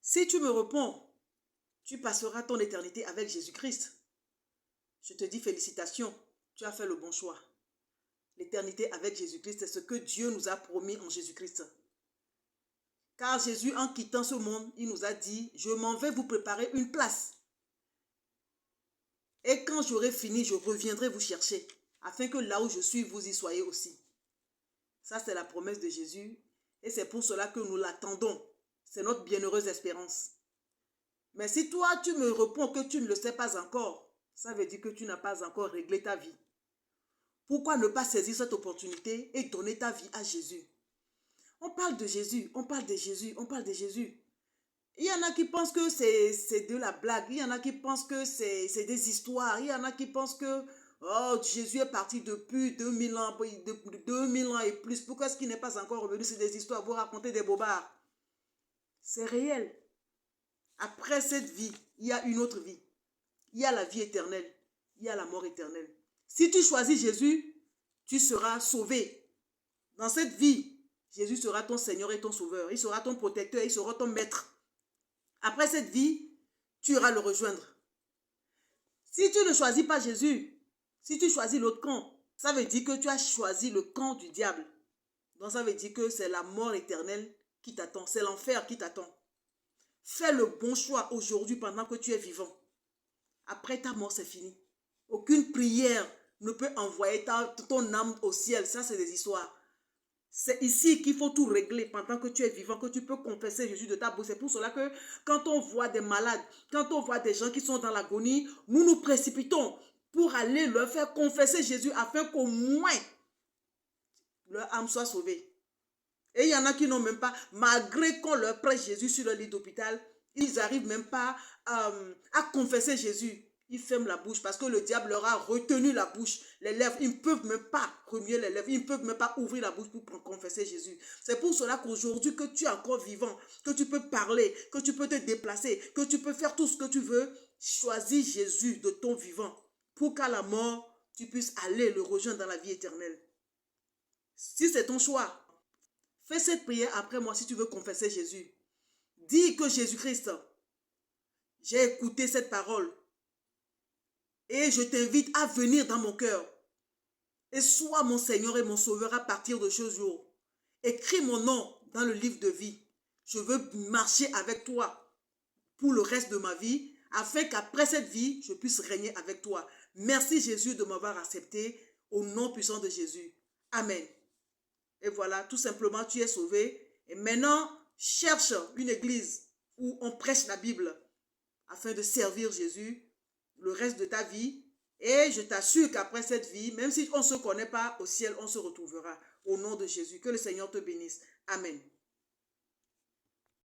Si tu me réponds, tu passeras ton éternité avec Jésus-Christ. Je te dis félicitations, tu as fait le bon choix. L'éternité avec Jésus-Christ, c'est ce que Dieu nous a promis en Jésus-Christ. Car Jésus, en quittant ce monde, il nous a dit, je m'en vais vous préparer une place. Et quand j'aurai fini, je reviendrai vous chercher, afin que là où je suis, vous y soyez aussi. Ça, c'est la promesse de Jésus. Et c'est pour cela que nous l'attendons. C'est notre bienheureuse espérance. Mais si toi, tu me réponds que tu ne le sais pas encore, ça veut dire que tu n'as pas encore réglé ta vie. Pourquoi ne pas saisir cette opportunité et donner ta vie à Jésus? On parle de Jésus, on parle de Jésus, on parle de Jésus. Il y en a qui pensent que c'est de la blague. Il y en a qui pensent que c'est des histoires. Il y en a qui pensent que oh, Jésus est parti depuis 2000 ans, 2000 ans et plus. Pourquoi est-ce qu'il n'est pas encore revenu? C'est des histoires, vous racontez des bobards. C'est réel. Après cette vie, il y a une autre vie. Il y a la vie éternelle. Il y a la mort éternelle. Si tu choisis Jésus, tu seras sauvé. Dans cette vie, Jésus sera ton Seigneur et ton Sauveur. Il sera ton protecteur, il sera ton maître. Après cette vie, tu iras le rejoindre. Si tu ne choisis pas Jésus, si tu choisis l'autre camp, ça veut dire que tu as choisi le camp du diable. Donc ça veut dire que c'est la mort éternelle qui t'attend, c'est l'enfer qui t'attend. Fais le bon choix aujourd'hui pendant que tu es vivant. Après ta mort, c'est fini. Aucune prière ne peut envoyer ton âme au ciel. Ça, c'est des histoires. C'est ici qu'il faut tout régler pendant que tu es vivant, que tu peux confesser Jésus de ta bouche. C'est pour cela que quand on voit des malades, quand on voit des gens qui sont dans l'agonie, nous nous précipitons pour aller leur faire confesser Jésus afin qu'au moins leur âme soit sauvée. Et il y en a qui n'ont même pas, malgré qu'on leur prêche Jésus sur le lit d'hôpital, ils n'arrivent même pas à confesser Jésus. Ils ferment la bouche parce que le diable leur a retenu la bouche, les lèvres. Ils ne peuvent même pas remuer les lèvres. Ils ne peuvent même pas ouvrir la bouche pour confesser Jésus. C'est pour cela qu'aujourd'hui que tu es encore vivant, que tu peux parler, que tu peux te déplacer, que tu peux faire tout ce que tu veux, choisis Jésus de ton vivant pour qu'à la mort, tu puisses aller le rejoindre dans la vie éternelle. Si c'est ton choix, fais cette prière après moi si tu veux confesser Jésus. Dis que Jésus-Christ, j'ai écouté cette parole. Et je t'invite à venir dans mon cœur. Et sois mon Seigneur et mon Sauveur à partir de ce jour. Écris mon nom dans le livre de vie. Je veux marcher avec toi pour le reste de ma vie, afin qu'après cette vie, je puisse régner avec toi. Merci Jésus de m'avoir accepté au nom puissant de Jésus. Amen. Et voilà, tout simplement, tu es sauvé. Et maintenant, cherche une église où on prêche la Bible afin de servir Jésus le reste de ta vie. Et je t'assure qu'après cette vie, même si on ne se connaît pas, au ciel, on se retrouvera. Au nom de Jésus. Que le Seigneur te bénisse. Amen.